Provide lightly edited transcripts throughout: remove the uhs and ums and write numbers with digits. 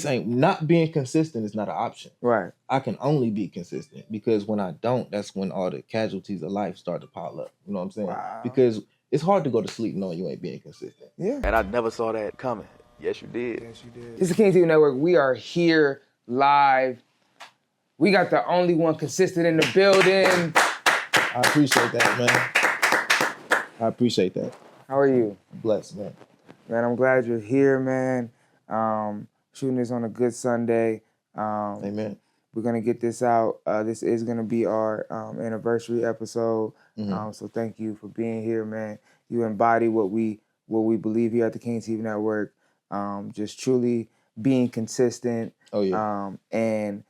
Ain't not being consistent is not an option. Right. I can only be consistent because when I don't, that's when all the casualties of life start to pile up. You know what I'm saying? Wow. Because it's hard to go to sleep knowing you ain't being consistent. Yeah. And I never saw that coming. Yes, you did. Yes, you did. It's the King TV Network. We are here live. We got the only one consistent in the building. I appreciate that, man. I appreciate that. How are you? Blessed, man. Man, I'm glad you're here, man. Shooting this on a good Sunday. Amen. We're gonna get this out. This is gonna be our anniversary episode. Mm-hmm. So thank you for being here, man. You embody what we believe here at the King TV Network. Just truly being consistent. Oh yeah. And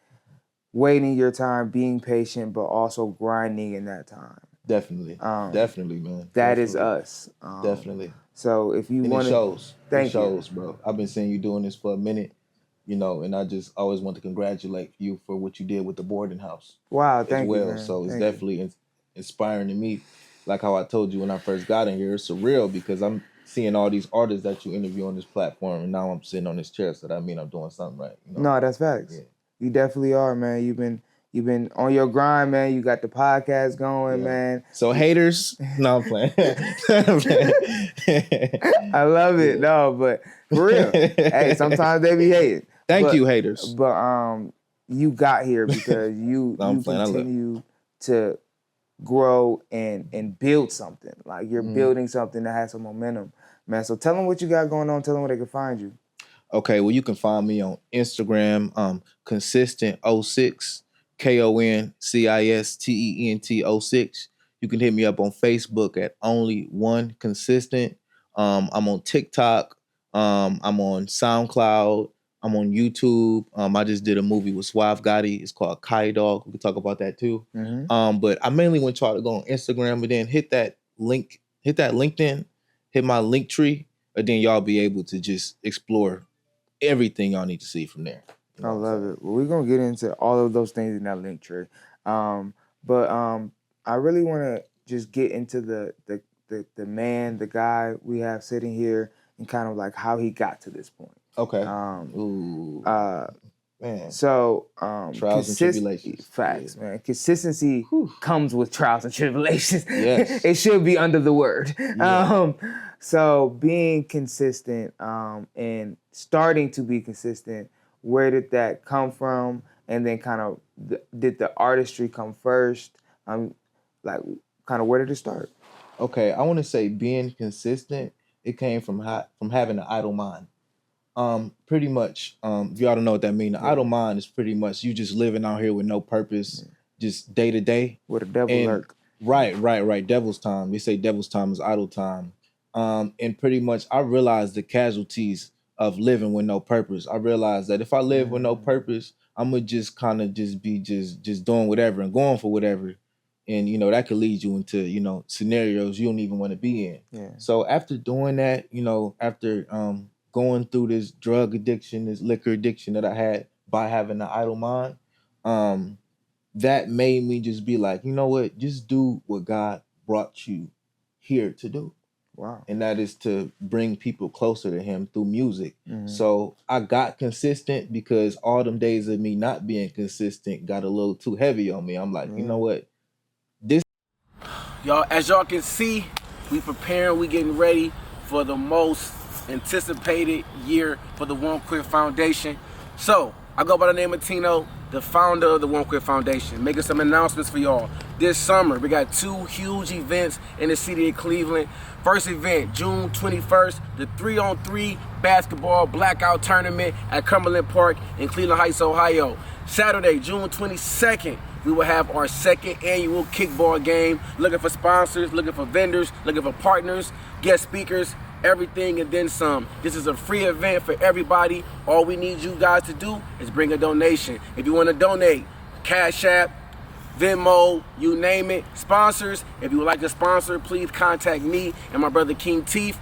waiting your time, being patient, but also grinding in that time. Definitely. Definitely, man. That is us. Definitely. So if you want to, it shows. Thank you. It shows, bro. I've been seeing you doing this for a minute, you know, and I just always want to congratulate you for what you did with the boarding house. Wow, thank you, man. So it's definitely inspiring to me. Like how I told you when I first got in here, it's surreal because I'm seeing all these artists that you interview on this platform, and now I'm sitting on this chair, so that means I'm doing something right. You know? No, that's facts. Yeah. You definitely are, man. You've been on your grind, man. You got the podcast going, man. So haters, no, I'm playing. I love it, no, but for real. Hey, sometimes they be hating. Thank you, haters. But you got here because you continue to grow and build something. Like you're building something that has some momentum, man. So tell them what you got going on. Tell them where they can find you. Okay, well, you can find me on Instagram, Koncistent06, KONCISTENT06. You can hit me up on Facebook at Only One Consistent. I'm on TikTok. I'm on SoundCloud. I'm on YouTube. I just did a movie with Suave Gotti. It's called Kai Dog. We can talk about that too. Mm-hmm. But I mainly want y'all to go on Instagram, but then hit that LinkedIn, hit my link tree, and then y'all be able to just explore everything y'all need to see from there. You know I love it. Well, we're gonna get into all of those things in that link tree. But I really want to just get into the man, the guy we have sitting here, and kind of like how he got to this point. Okay. Man. So trials and tribulations. Facts, man. Consistency comes with trials and tribulations. Yes. It should be under the word. Yeah. So being consistent and starting to be consistent, where did that come from? And then kind of did the artistry come first? Like kind of where did it start? Okay, I want to say being consistent, it came from having an idle mind. Pretty much, if y'all don't know what that means, the idle mind is pretty much you just living out here with no purpose, just day to day. With a devil lurk. Right. Devil's time. We say devil's time is idle time. And pretty much I realized the casualties of living with no purpose. I realized that if I live with no purpose, I'm gonna just kind of just be just doing whatever and going for whatever. And, you know, that could lead you into, you know, scenarios you don't even want to be in. Yeah. So after doing that, you know, after going through this drug addiction, this liquor addiction that I had by having an idle mind, that made me just be like, you know what, just do what God brought you here to do. Wow. And that is to bring people closer to him through music. Mm-hmm. So I got consistent because all them days of me not being consistent got a little too heavy on me. I'm like, you know what? Y'all, as y'all can see, we preparing, we getting ready for the most anticipated year for the One Quit Foundation. So, I go by the name of Tino, the founder of the One Quit Foundation, making some announcements for y'all. This summer, we got 2 huge events in the city of Cleveland. First event, June 21st, the 3-on-3 basketball blackout tournament at Cumberland Park in Cleveland Heights, Ohio. Saturday, June 22nd, we will have our 2nd annual kickball game. Looking for sponsors, looking for vendors, looking for partners, guest speakers, everything and then some. This is a free event for everybody. All we need you guys to do is bring a donation. If you want to donate, Cash App, Venmo, you name it. Sponsors, if you would like to sponsor, please contact me and my brother King Teeth.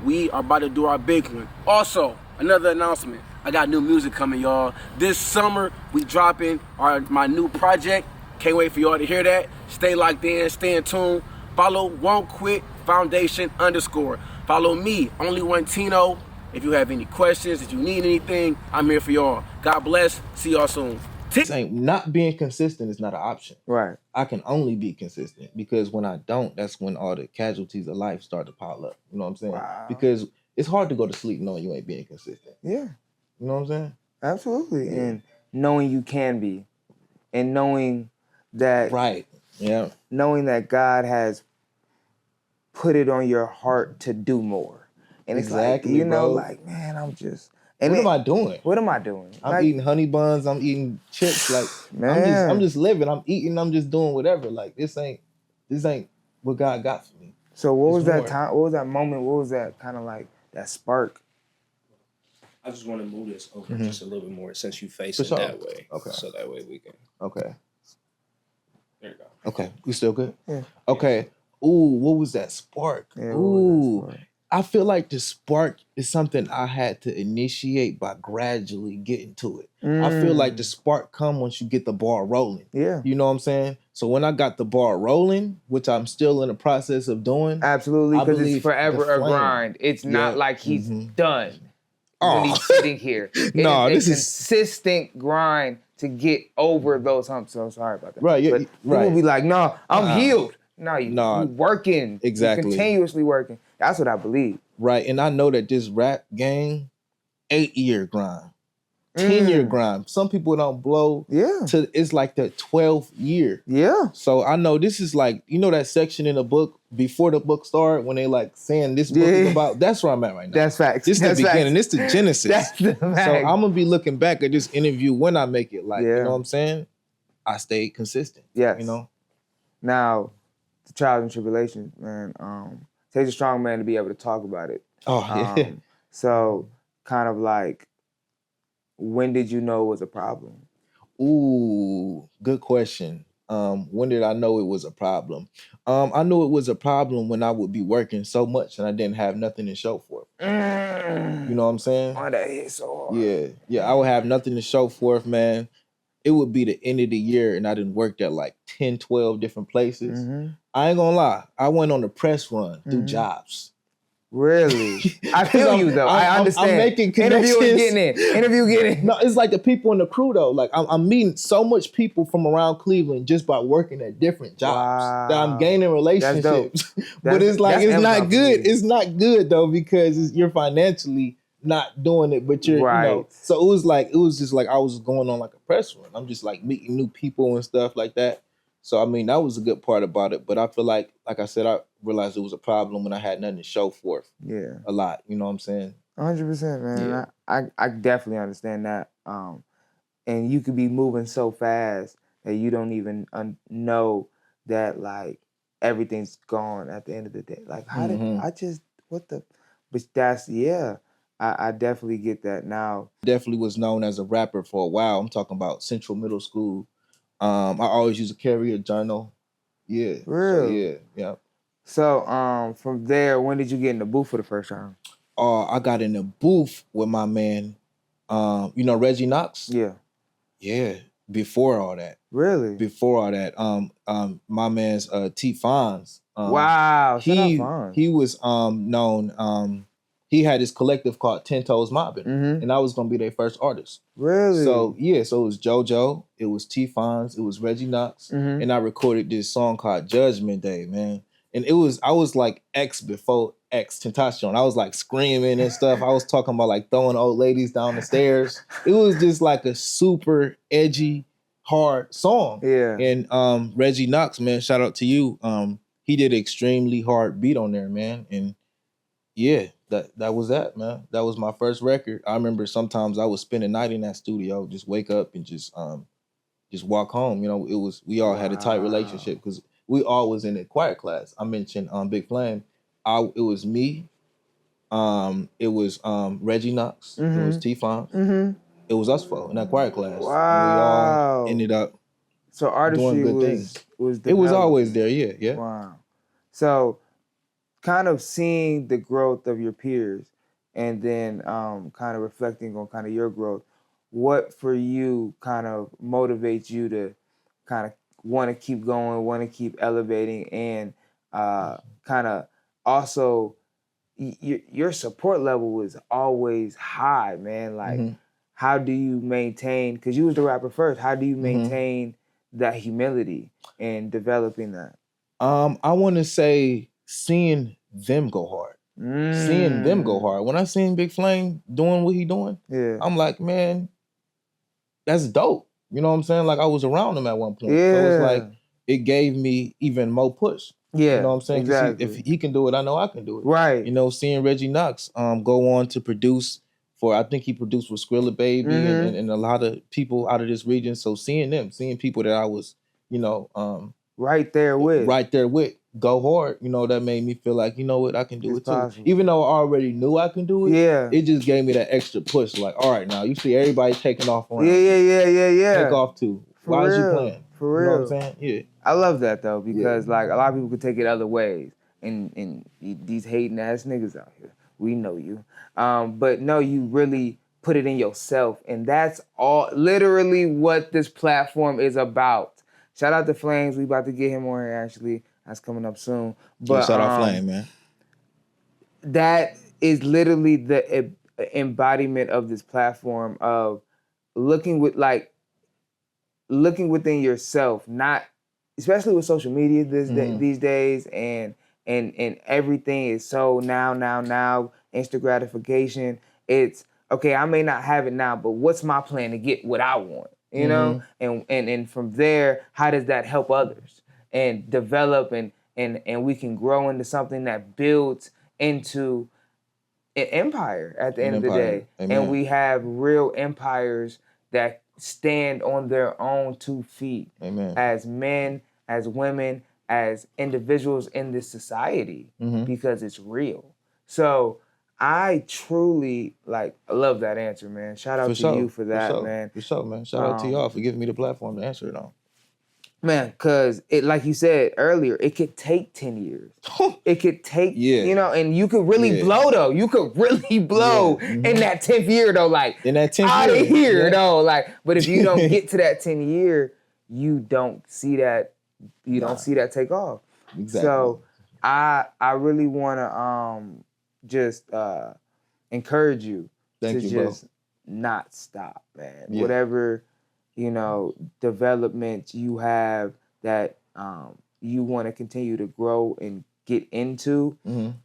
We are about to do our big one. Also, another announcement. I got new music coming, y'all. This summer, we dropping my new project. Can't wait for y'all to hear that. Stay locked in, stay in tune. Follow Won't Quit Foundation _. Follow me, Only One Tino, If you have any questions, if you need anything, I'm here for y'all. God bless. See y'all soon. Saying not being consistent is not an option. Right. I can only be consistent because when I don't, that's when all the casualties of life start to pile up. You know what I'm saying? Wow. Because it's hard to go to sleep knowing you ain't being consistent. Yeah. You know what I'm saying? Absolutely. Yeah. And knowing you can be, and knowing that Right. Yeah. knowing that God has put it on your heart to do more. And it's like, Exactly, you know, bro. like, man, I'm just and What am I doing? What am I doing? I'm Like, eating honey buns. I'm eating chips. Like man. I'm just living. I'm eating. I'm just doing whatever. Like this ain't what God got for me. So what It's was that more. time? What was that moment? What was that kind of like that spark? I just want to move this over just a little bit more since you face For it sure. that way. Okay. So that way we can. Okay. There you go. Okay. We still good? Yeah. Okay. Ooh, what was that spark? Yeah, what was that Ooh. spark? I feel like the spark is something I had to initiate by gradually getting to it. I feel like the spark come once you get the ball rolling. Yeah. You know what I'm saying? So when I got the ball rolling, which I'm still in the process of doing. Absolutely, I because it's believe forever the a flame. grind. It's not Yeah. like he's done Oh. when he's sitting here. It No, is this a is- consistent grind to get over those humps. So sorry about that. Right, yeah, but right. people be like, "No, I'm Nah. healed." No, you working. Exactly. You continuously working. That's what I believe. Right. And I know that this rap game, 8-year grind, 10-year grind. Some people don't blow Yeah. to it's like the 12th year. Yeah. So I know this is like, you know that section in the book before the book started when they like saying this book is about, that's where I'm at right now. That's facts. This is the That's beginning. facts. This is the genesis. That's the So fact. I'm gonna be looking back at this interview when I make it. Like, Yeah. you know what I'm saying? I stayed consistent. Yes. You know? Now, the trials and tribulations, man. Takes a strong man to be able to talk about it. Oh yeah. So, kind of like, when did you know it was a problem? Ooh, good question. When did I know it was a problem? I knew it was a problem when I would be working so much and I didn't have nothing to show for it. You know what I'm saying? Oh, that hit so hard. Yeah. I would have nothing to show for it, man. It would be the end of the year and I didn't work at like 10, 12 different places. I ain't gonna lie. I went on a press run through jobs. Really? I feel you though. I understand. I'm making Interview connections. Interview getting in. No, it's like the people in the crew though. Like I'm meeting so much people from around Cleveland just by working at different jobs that I'm gaining relationships. But it's like it's not good. It's not good though because you're financially not doing it, but you're you know. So it was just like I was going on like a press run. I'm just like meeting new people and stuff like that. So I mean that was a good part about it. But I feel like I said, I realized it was a problem when I had nothing to show for it. Yeah. A lot. You know what I'm saying? 100%, man. Yeah. I definitely understand that. And you could be moving so fast that you don't even know that like everything's gone at the end of the day. Like how did I just what the? But that's I definitely get that now. Definitely was known as a rapper for a while. I'm talking about Central Middle School. I always used to carry a journal. Yeah. Really? So, yeah. So from there, when did you get in the booth for the first time? I got in the booth with my man, you know Reggie Knox? Yeah. Yeah. Before all that. Really? Before all that. My man's T Fonz. Wow. He was known. He had this collective called 10 Toes Mobbing, and I was gonna be their first artist. Really? So it was JoJo, it was T Fonz, it was Reggie Knox, and I recorded this song called Judgment Day, man. And I was like X before X Tentacion. I was like screaming and stuff. I was talking about like throwing old ladies down the stairs. It was just like a super edgy, hard song. Yeah. And Reggie Knox, man, shout out to you. He did an extremely hard beat on there, man. And yeah, that was that, man. That was my first record. I remember sometimes I would spend a night in that studio, just wake up and just walk home. You know, we all had a tight relationship because we all was in a choir class. I mentioned Big Flame. It was me. It was Reggie Knox. It was T Fonz. It was us four in that choir class. Wow. And we all ended up artistry doing good things. It was always there, yeah. Wow. So kind of seeing the growth of your peers and then kind of reflecting on kind of your growth, what for you kind of motivates you to kind of want to keep going, want to keep elevating, and kind of also, your support level is always high, man. Like, how do you maintain? Because you was the rapper first. How do you maintain that humility and developing that? I want to say seeing them go hard. Seeing them go hard. When I seen Big Flame doing what he doing, Yeah. I'm like, man, that's dope. You know what I'm saying? Like I was around him at one point. Yeah. So it's like it gave me even more push. Yeah. You know what I'm saying? 'Cause Exactly. if he can do it, I know I can do it. Right. You know, seeing Reggie Knox go on to produce for, I think he produced for Skrilla Baby and a lot of people out of this region. So seeing people that I was, you know, right there with go hard, you know, that made me feel like, you know what, I can do It's it too. possible. Even though I already knew I can do it, Yeah. it just gave me that extra push. Like, all right, now you see everybody taking off around. Yeah. Take off too. For Why is you real. playing? For You know real. what I'm saying? Yeah. I love that though, because like a lot of people could take it other ways, and these hating ass niggas out here, we know you. But no, you really put it in yourself, and that's all literally what this platform is about. Shout out to Flames, we about to get him on here actually. That's coming up soon. But shout out Flame, man. That is literally the embodiment of this platform of looking within yourself, not especially with social media these days, and everything is so now instant gratification. It's okay, I may not have it now, but what's my plan to get what I want? You know? And from there, how does that help others and develop and we can grow into something that builds into an empire at the end of the day. Amen. And we have real empires that stand on their own 2 feet. Amen. As men, as women, as individuals in this society, because it's real. So I truly I love that answer, man. Shout out to you for that, man. For sure, man. Shout out to y'all for giving me the platform to answer it on. Man, because it, like you said earlier, it could take 10 years. It could take, you know, and you could really blow though. You could really blow in that 10th year though, like in that 10th out year, of here though. Like, but if you don't get to that 10th year, you don't see that, don't see that take off. Exactly. So I really wanna just encourage you to just not stop, man. Yeah. Whatever, you know, development you have that you want to continue to grow and get into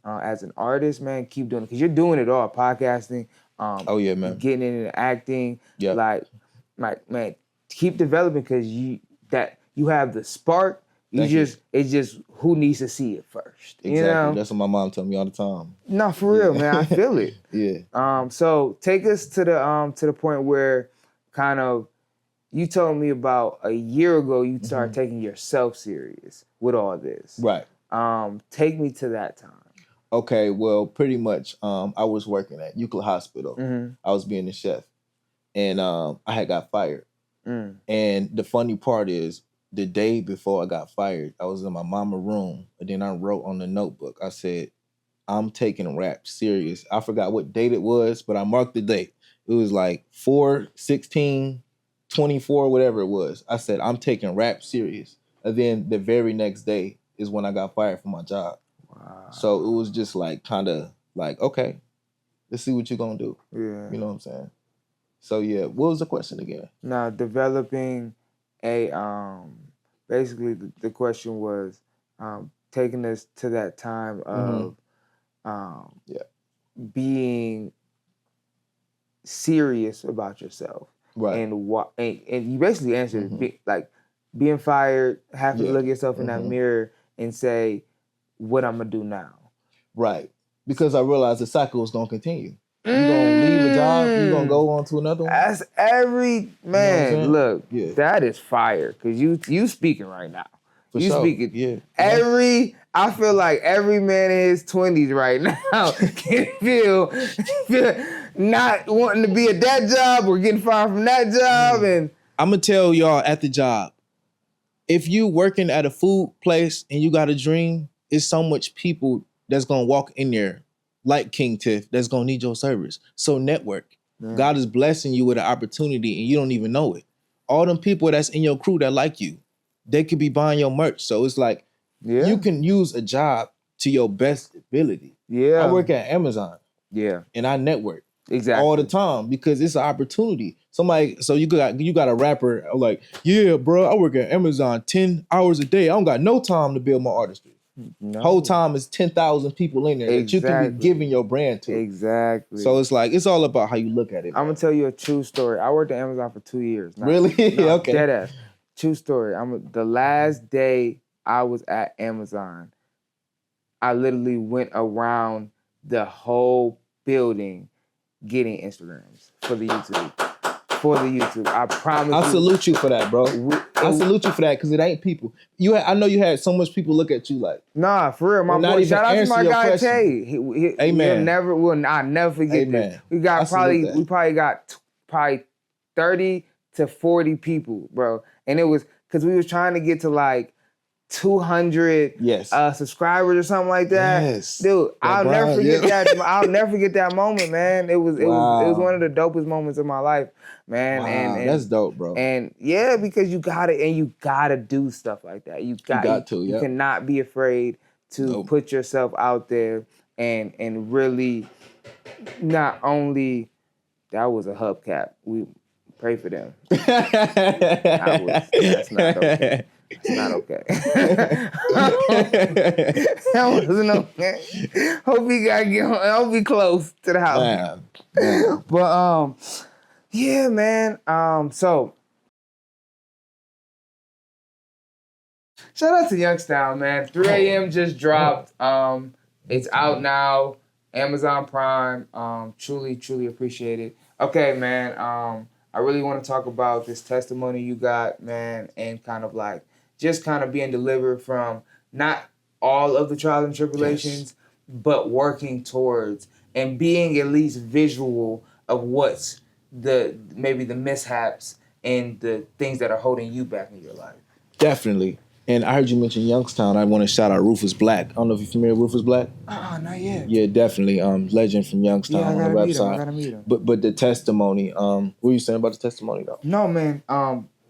as an artist, man, keep doing it. Because you're doing it all, podcasting, oh yeah, man, getting into acting, yeah, like man, keep developing because you have the spark. It's just who needs to see it first. Exactly. You know? That's what my mom told me all the time. No, for real, man. I feel it. Yeah. So take us to the point where kind of you told me about a year ago you started taking yourself serious with all this. Right. Take me to that time. Okay, well, pretty much I was working at Euclid Hospital. I was being a chef. And I had got fired. And the funny part is the day before I got fired, I was in my mama's room, and then I wrote on the notebook, I said, I'm taking rap serious. I forgot what date it was, but I marked the date. It was like 4/16/24, whatever it was. I said, I'm taking rap serious. And then the very next day is when I got fired from my job. Wow. So it was just like kind of like, okay, let's see what you're going to do. Yeah. You know what I'm saying? So yeah, what was the question again? Now, developing a, basically the question was taking us to that time of being serious about yourself. Right. And what and you basically answered like being fired, having to look yourself in that mirror and say, what I'm gonna do now. Right. Because I realized the cycle was gonna continue. You're gonna leave a job, you're gonna go on to another one. That's every man. You know look, that is fire. Cause you speaking right now. For you sure. speaking. Yeah. I feel like every man in his 20s right now can feel not wanting to be at that job or getting fired from that job. And I'm gonna tell y'all at the job, if you working at a food place and you got a dream, it's so much people that's gonna walk in there like King Tiff that's gonna need your service. So network. God is blessing you with an opportunity and you don't even know it. All them people that's in your crew that like you, they could be buying your merch. So it's like you can use a job to your best ability. Yeah. I work at Amazon Yeah. and I network Exactly. all the time because it's an opportunity. So you got a rapper like, yeah, bro, I work at Amazon 10 hours a day. I don't got no time to build my artistry. No. Whole time is 10,000 people in there that you can be Exactly. giving your brand to. Exactly. So it's like, it's all about how you look at it. I'm gonna tell you a true story. I worked at Amazon for 2 years. Really? No, Okay. dead ass. True story. The last day I was at Amazon, I literally went around the whole building getting Instagrams for the YouTube. I promise I you. salute you for that, bro. I salute you for that because it ain't people. I know you had so much people look at you like. Nah, for real, my Not boy. even Shout out to answer my your guy question. Tay. Amen. I'll never forget Amen. this. We got I salute that. we probably got 30 to 40 people, bro. And it was because we was trying to get to like 200 Yes. subscribers or something like that. Yes. Dude, I'll never forget yeah. that. I'll never forget that moment, man. It was Wow. one of the dopest moments of my life, man. Wow, And that's dope, bro. And yeah, because you gotta do stuff like that. You cannot be afraid to put yourself out there and really not only that was a hubcap. We pray for them. That's not okay. It's not okay. That wasn't okay. Hope he close to the house. Man. But yeah, man. So shout out to Youngstown, man. 3 a.m. just dropped. It's out now. Amazon Prime. Truly appreciate it. Okay, man. I really want to talk about this testimony you got, man, and kind of like just kind of being delivered from not all of the trials and tribulations, but working towards and being at least visual of what's maybe the mishaps and the things that are holding you back in your life. Definitely. And I heard you mention Youngstown. I want to shout out Rufus Black. I don't know if you're familiar with Rufus Black. Not yet. Yeah, definitely. Legend from Youngstown on the website. I gotta meet him. But the testimony, what were you saying about the testimony though? No, man.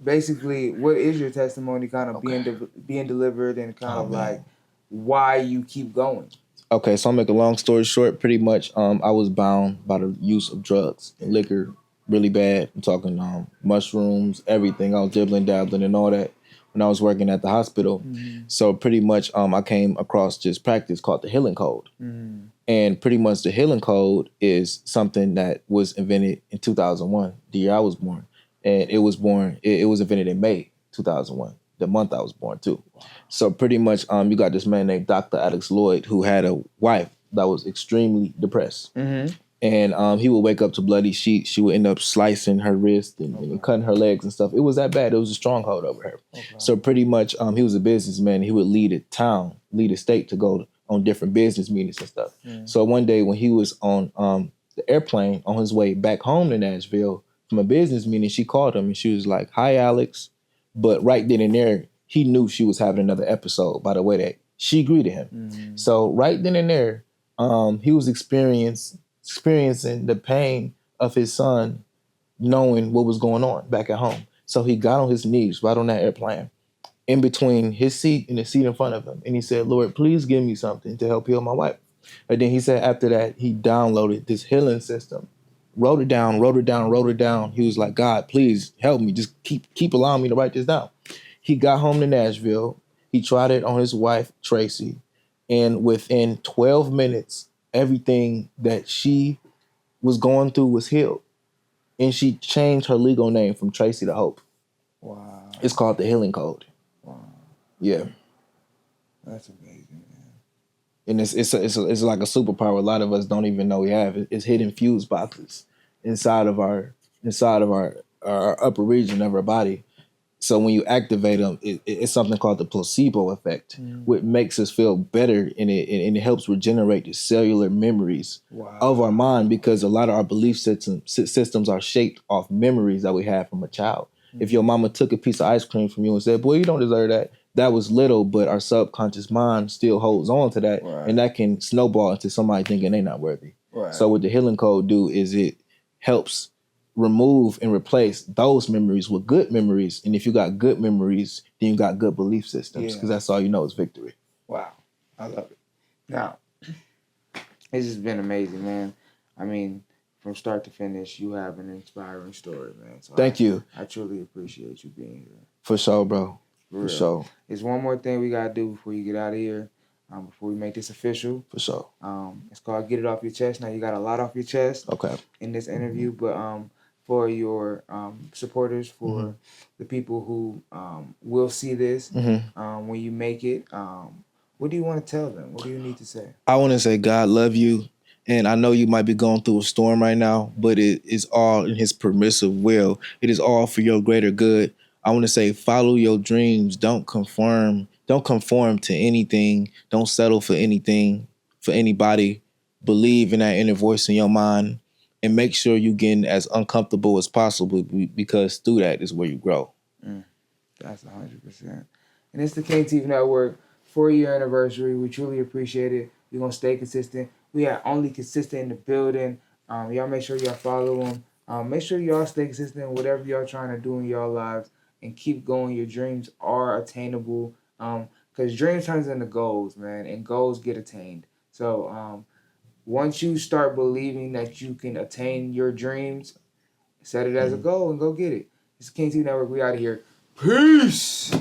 Basically, what is your testimony kind of being delivered and kind of like why you keep going? Okay, so I'll make a long story short. Pretty much, I was bound by the use of drugs and liquor really bad. I'm talking mushrooms, everything. I was dabbling and all that when I was working at the hospital. Mm-hmm. So pretty much, I came across this practice called the Healing Code. Mm-hmm. And pretty much the Healing Code is something that was invented in 2001, the year I was born. And it was invented in May 2001, the month I was born too. So pretty much, you got this man named Dr. Alex Lloyd who had a wife that was extremely depressed. Mm-hmm. And he would wake up to bloody sheets. She would end up slicing her wrist and cutting her legs and stuff. It was that bad. It was a stronghold over her. Okay. So pretty much, he was a businessman. He would lead a state to go on different business meetings and stuff. Mm-hmm. So one day when he was on the airplane on his way back home to Nashville from a business meeting, she called him and she was like, "Hi, Alex." But right then and there, he knew she was having another episode by the way that she greeted him. Mm-hmm. So right then and there, he was experiencing the pain of his son knowing what was going on back at home. So he got on his knees right on that airplane in between his seat and the seat in front of him. And he said, "Lord, please give me something to help heal my wife." And then he said after that, he downloaded this healing system. Wrote it down. He was like, "God, please help me. Just keep allowing me to write this down." He got home to Nashville. He tried it on his wife, Tracy. And within 12 minutes, everything that she was going through was healed. And she changed her legal name from Tracy to Hope. Wow. It's called the Healing Code. Wow. Yeah. That's amazing, man. And it's like a superpower a lot of us don't even know we have. It's hidden fuse boxes inside of our upper region of our body. So when you activate them, it's something called the placebo effect, which makes us feel better, and it helps regenerate the cellular memories of our mind, because a lot of our belief systems are shaped off memories that we have from a child. Mm-hmm. If your mama took a piece of ice cream from you and said, "Boy, you don't deserve that," that was little, but our subconscious mind still holds on to that, and that can snowball into somebody thinking they're not worthy. Right. So what the Healing Code do is it helps remove and replace those memories with good memories. And if you got good memories, then you got good belief systems, because that's all you know is victory. Wow. I love it. Now, it's just been amazing, man. I mean, from start to finish, you have an inspiring story, man. So Thank you. I truly appreciate you being here. For sure, bro. For For real. sure. There's one more thing we gotta do before you get out of here. Before we make this official. For sure. It's called Get It Off Your Chest. Now you got a lot off your chest Okay. in this interview, but for your supporters, for the people who will see this when you make it, what do you want to tell them? What do you need to say? I want to say God love you. And I know you might be going through a storm right now, but it is all in his permissive will. It is all for your greater good. I want to say follow your dreams. Don't conform to anything. Don't settle for anything, for anybody. Believe in that inner voice in your mind and make sure you're getting as uncomfortable as possible because through that is where you grow. That's 100%. And it's the KTV Network 4-year anniversary. We truly appreciate it. We're going to stay consistent. We are only consistent in the building. Y'all make sure y'all follow them. Make sure y'all stay consistent in whatever y'all trying to do in y'all lives and keep going. Your dreams are attainable because dreams turns into goals, man, and goals get attained. So once you start believing that you can attain your dreams, set it as a goal and go get it. It's the KTV Network. We out of here. Peace.